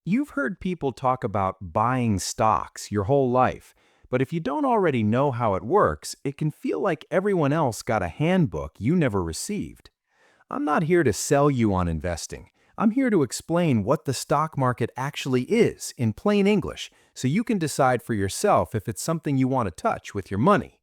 You've heard people talk about buying stocks your whole life, but if you don't already know how it works, it can feel like everyone else got a handbook you never received. I'm not here to sell you on investing. I'm here to explain what the stock market actually is in plain English so you can decide for yourself if it's something you want to touch with your money.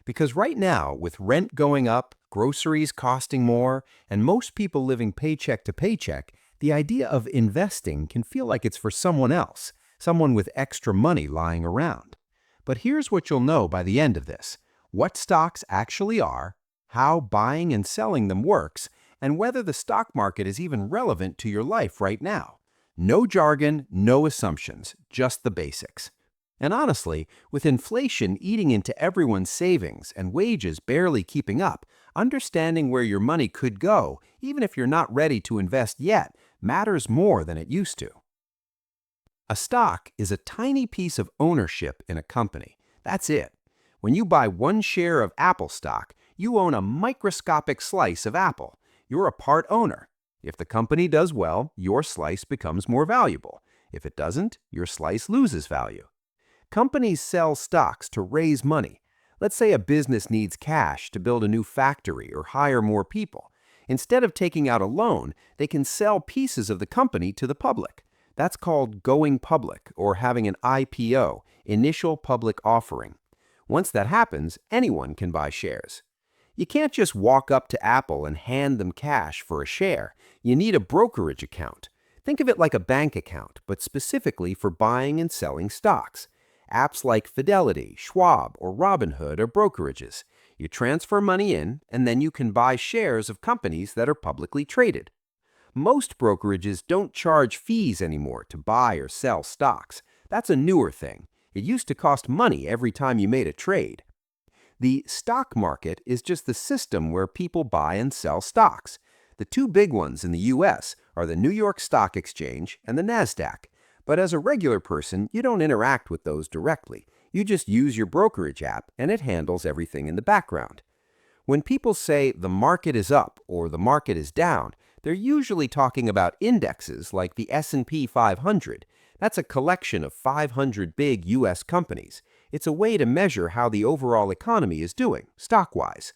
Because right now, with rent going up, groceries costing more, and most people living paycheck to paycheck, the idea of investing can feel like it's for someone else, someone with extra money lying around. But here's what you'll know by the end of this: what stocks actually are, how buying and selling them works, and whether the stock market is even relevant to your life right now. No jargon, no assumptions, just the basics. And honestly, with inflation eating into everyone's savings and wages barely keeping up, understanding where your money could go, even if you're not ready to invest yet, matters more than it used to. A stock is a tiny piece of ownership in a company. That's it. When you buy one share of Apple stock, you own a microscopic slice of Apple. You're a part owner. If the company does well, your slice becomes more valuable. If it doesn't, your slice loses value. Companies sell stocks to raise money. Let's say a business needs cash to build a new factory or hire more people. Instead of taking out a loan, they can sell pieces of the company to the public. That's called going public or having an IPO, initial public offering. Once that happens, anyone can buy shares. You can't just walk up to Apple and hand them cash for a share. You need a brokerage account. Think of it like a bank account, but specifically for buying and selling stocks. Apps like Fidelity, Schwab, or Robinhood are brokerages. You transfer money in, and then you can buy shares of companies that are publicly traded. Most brokerages don't charge fees anymore to buy or sell stocks. That's a newer thing. It used to cost money every time you made a trade. The stock market is just the system where people buy and sell stocks. The two big ones in the US are the New York Stock Exchange and the NASDAQ. But as a regular person, you don't interact with those directly. You just use your brokerage app and it handles everything in the background. When people say the market is up or the market is down, they're usually talking about indexes like the S&P 500. That's a collection of 500 big US companies. It's a way to measure how the overall economy is doing, stock-wise.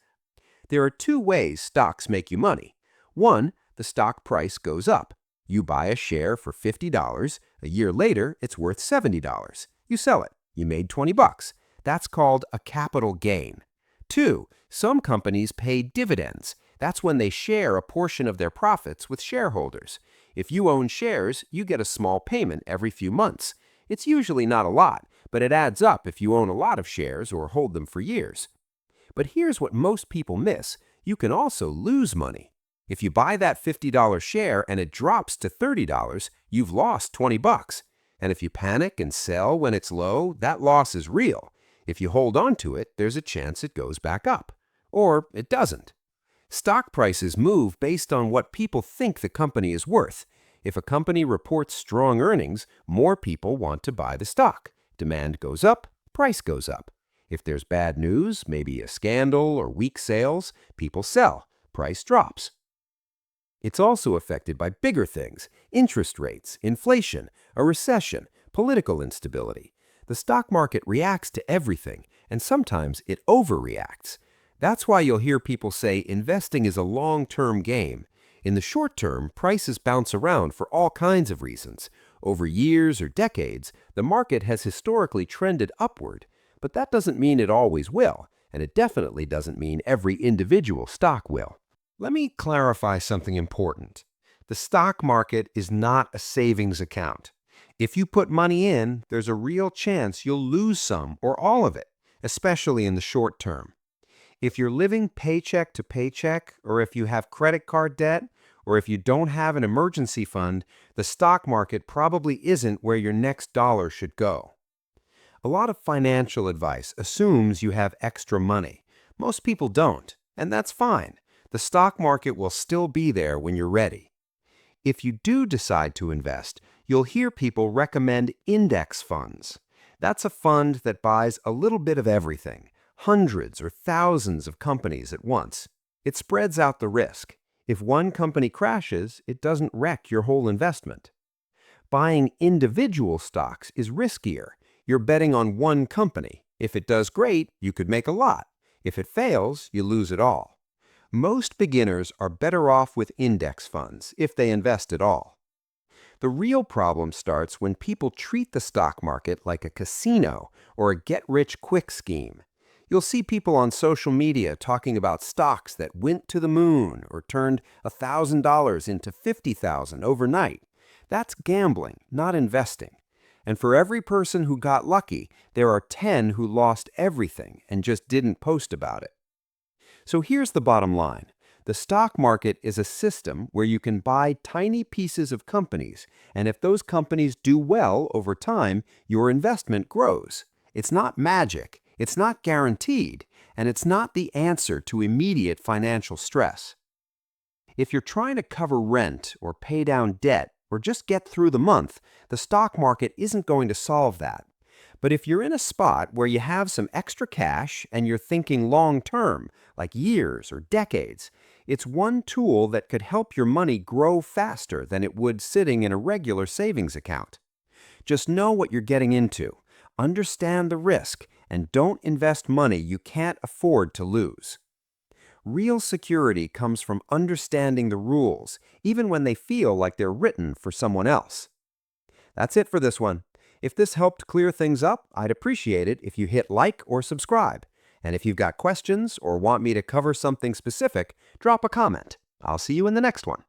There are two ways stocks make you money. One, the stock price goes up. You buy a share for $50. A year later, it's worth $70. You sell it. You made 20 bucks. That's called a capital gain. Two, some companies pay dividends. That's when they share a portion of their profits with shareholders. If you own shares, you get a small payment every few months. It's usually not a lot, but it adds up if you own a lot of shares or hold them for years. But here's what most people miss. You can also lose money. If you buy that $50 share and it drops to $30, you've lost 20 bucks. And if you panic and sell when it's low, that loss is real. If you hold on to it, there's a chance it goes back up. Or it doesn't. Stock prices move based on what people think the company is worth. If a company reports strong earnings, more people want to buy the stock. Demand goes up, price goes up. If there's bad news, maybe a scandal or weak sales, people sell, price drops. It's also affected by bigger things: interest rates, inflation, a recession, political instability. The stock market reacts to everything, and sometimes it overreacts. That's why you'll hear people say investing is a long-term game. In the short term, prices bounce around for all kinds of reasons. Over years or decades, the market has historically trended upward, but that doesn't mean it always will, and it definitely doesn't mean every individual stock will. Let me clarify something important. The stock market is not a savings account. If you put money in, there's a real chance you'll lose some or all of it, especially in the short term. If you're living paycheck to paycheck, or if you have credit card debt, or if you don't have an emergency fund, the stock market probably isn't where your next dollar should go. A lot of financial advice assumes you have extra money. Most people don't, and that's fine. The stock market will still be there when you're ready. If you do decide to invest, you'll hear people recommend index funds. That's a fund that buys a little bit of everything, hundreds or thousands of companies at once. It spreads out the risk. If one company crashes, it doesn't wreck your whole investment. Buying individual stocks is riskier. You're betting on one company. If it does great, you could make a lot. If it fails, you lose it all. Most beginners are better off with index funds, if they invest at all. The real problem starts when people treat the stock market like a casino or a get-rich-quick scheme. You'll see people on social media talking about stocks that went to the moon or turned $1,000 into $50,000 overnight. That's gambling, not investing. And for every person who got lucky, there are 10 who lost everything and just didn't post about it. So here's the bottom line. The stock market is a system where you can buy tiny pieces of companies, and if those companies do well over time, your investment grows. It's not magic, it's not guaranteed, and it's not the answer to immediate financial stress. If you're trying to cover rent or pay down debt or just get through the month, the stock market isn't going to solve that. But if you're in a spot where you have some extra cash and you're thinking long-term, like years or decades, it's one tool that could help your money grow faster than it would sitting in a regular savings account. Just know what you're getting into, understand the risk, and don't invest money you can't afford to lose. Real security comes from understanding the rules, even when they feel like they're written for someone else. That's it for this one. If this helped clear things up, I'd appreciate it if you hit like or subscribe. And if you've got questions or want me to cover something specific, drop a comment. I'll see you in the next one.